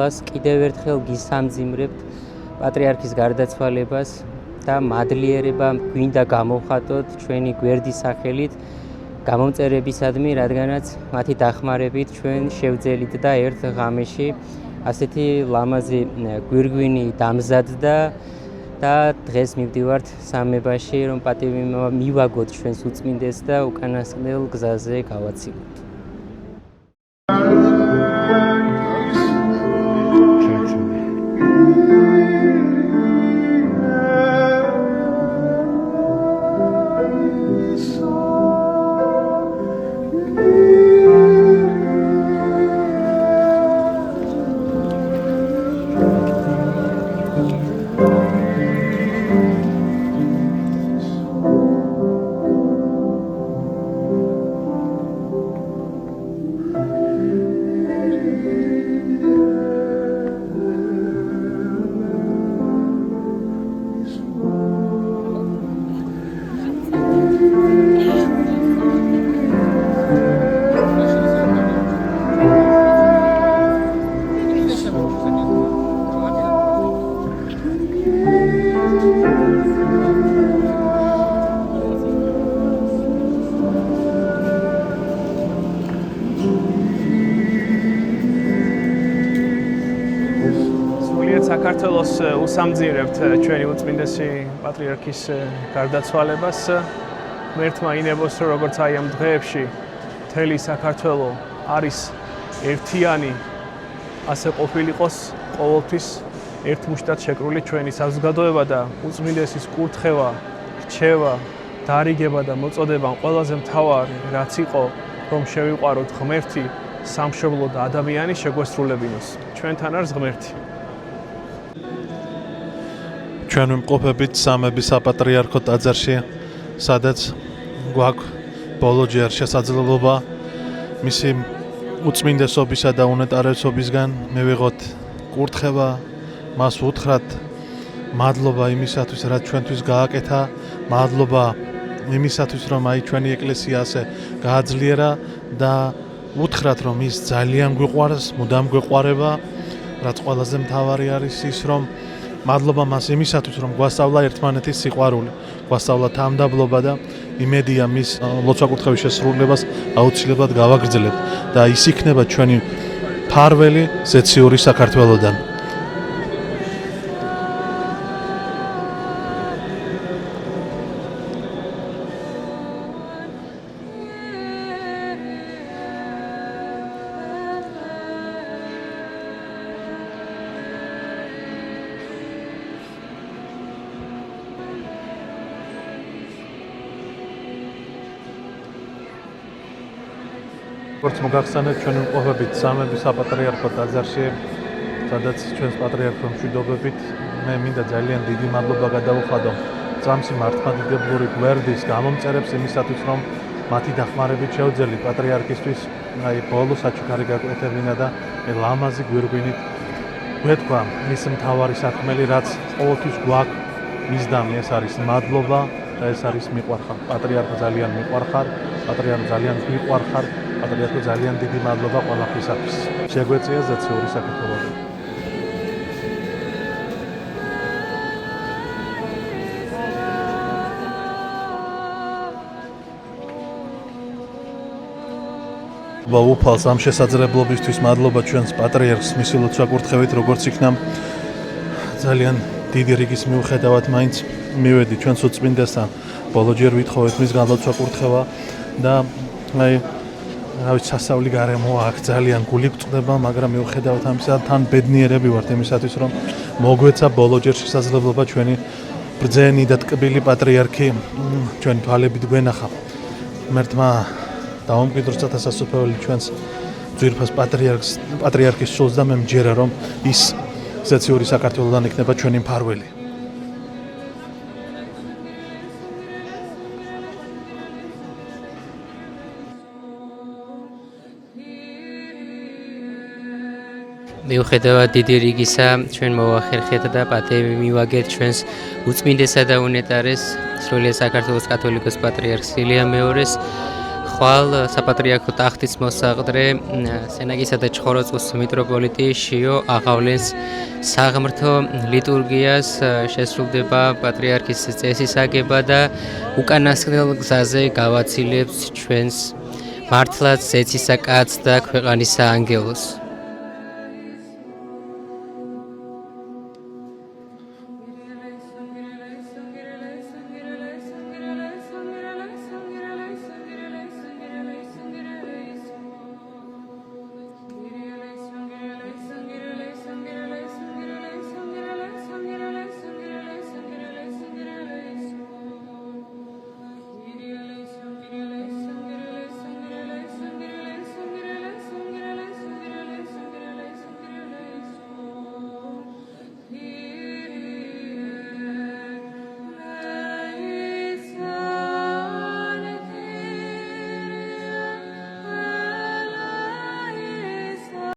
ყველას კიდევ ერთხელ გისამძიმრებთ პატრიარქის გარდაცვალებას და მადლიერება გვინდა გამოვხატოთ ჩვენი გვერდის სახელით გამომწერებისადმი, რადგანაც მათი დახმარებით ჩვენ შევძელით და ერთ ღამეში ასეთი ლამაზი გვირგვინი დამზადდა და დღეს მივდივართ სამებაში, რომ პატივი მივაგოთ ჩვენს უწმინდეს და უკანასკნელ გზაზე გავაცილოთ. საქართველოს უსამძიმრებთ ჩვენი უწმინდესი პატრიარქის გარდაცვალებას. ღმერთმა ინებოს, რომ როგორც აი ამ დღეებში მთელი საქართველო არის ერთიანი, ასე ყოფილიყოს ყოველთვის ერთმუშტად შეკრული ჩვენი საზოგადოება და უწმინდესის კურთხევა, რჩევა, დარიგება და მოწოდება ყველაზე მთავარი რაც იყო, რომ შევიყვაროთ ღმერთი, სამშობლო და ადამიანი შეგვესრულებინოს. ჩვენთან არის ღმერთი. ჩვენ ვიმყოფებით სამების საპატრიარქო ტაძარში, სადაც გვაქვს ბოლოჯერ შესაძლებლობა მისი უწმინდესობისა და უნეტარესობისგან მივიღოთ კურთხევა, მას უთხრათ მადლობა იმისათვის, რაც ჩვენთვის გააკეთა, მადლობა იმისათვის, რომ აი ჩვენი ეკლესია ასე გააძლიერა და უთხრათ, რომ ის ძალიან გვიყვარს, მუდამ გვიყვარება, რაც ყველაზე მთავარი არის ის, რომ მადლობა მას იმისათვის, რომ გვასწავლა ერთმანეთის სიყვარული, გვასწავლა თამდაბლობა და იმედია მის ლოცვა-კურთხევის შესრულებას აუცილებლად გავაგრძელებთ და ის იქნება ჩვენი მფარველი ზეციური საქართველოდან. როგორც მოგახსენეთ, ჩვენ ვიმყოფებით სამების საპატრიარქო ტაძარში, სადაც ჩვენს პატრიარქოს მშვიდობებით მე მინდა ძალიან დიდი მადლობა გადავუხადო წამსი მართლმადიდებლური გვერდის გამომწერებს იმისათვის, რომ მათი დახმარებით შევძელით პატრიარქისთვის აი ბოლო საჩუქარი გაკვეთებინა და ლამაზი გვირგვინით გვეთქვა მის მთავარი საქმელი, რაც ყოველთვის გვაქვს მისდამი, ეს არის მადლობა და ეს არის მიყვარხარ. პატრიარქო ძალიან მიყვარხარ, პატრიარქო ძალიან გვიყვარხარ. პატრიარქო ძალიან დიდი მადლობა ყველაფრისათვის. შეგვეწია ზეციური საქართველოს. ვუფალს ამ შესაძლებლობისთვის მადლობა ჩვენს პატრიარქს მისი ლოცვა-კურთხევით, როგორც იქნა ძალიან დიდი რიგის მიუხედავად მაინც მივედი ჩვენს უწმინდესთან. ბოლოჯერ ვითხოვეთ მისგან ლოცვა-კურთხევა და აი რავი სასავლი გარემო აქ ძალიან გული გვწყდება, მაგრამ მიუხედავად ამისა თან ბედნიერები ვართ იმისათვის, რომ მოგვეცა ბოლოჯერ შესაძლებლობა ჩვენი ბრძენი და ტკბილი პატრიარქი ჩვენი თვალებით გვენახა. ღმერთმა დაუმკვიდროს სასופველი ჩვენს ძვირფას პატრიარქის სულს და მე მჯერა, რომ ის ზეციური საქართველოდან იქნება ჩვენი მფარველი. მიუხედავად დიდი რიგისა, ჩვენ მოვახერხეთ და პატივი მივაგეთ ჩვენს უწმინდესა და უნეტარეს სრულიად საქართველოს კათოლიკოს პატრიარქს ილია მეორეს, ხვალ საპატრიარქო ტახტის მოსაყდრე სენაგისა და ჩხოროწყუს მიტროპოლიტი შიო აღავლენს საღმრთო ლიტურგიას, შესრულდება პატრიარქის წესის აგება და უკანასკნელ გზაზე გავაცილებს ჩვენს მართლაც ზეცისა კაცს და ქვეყანისა ანგელოზს.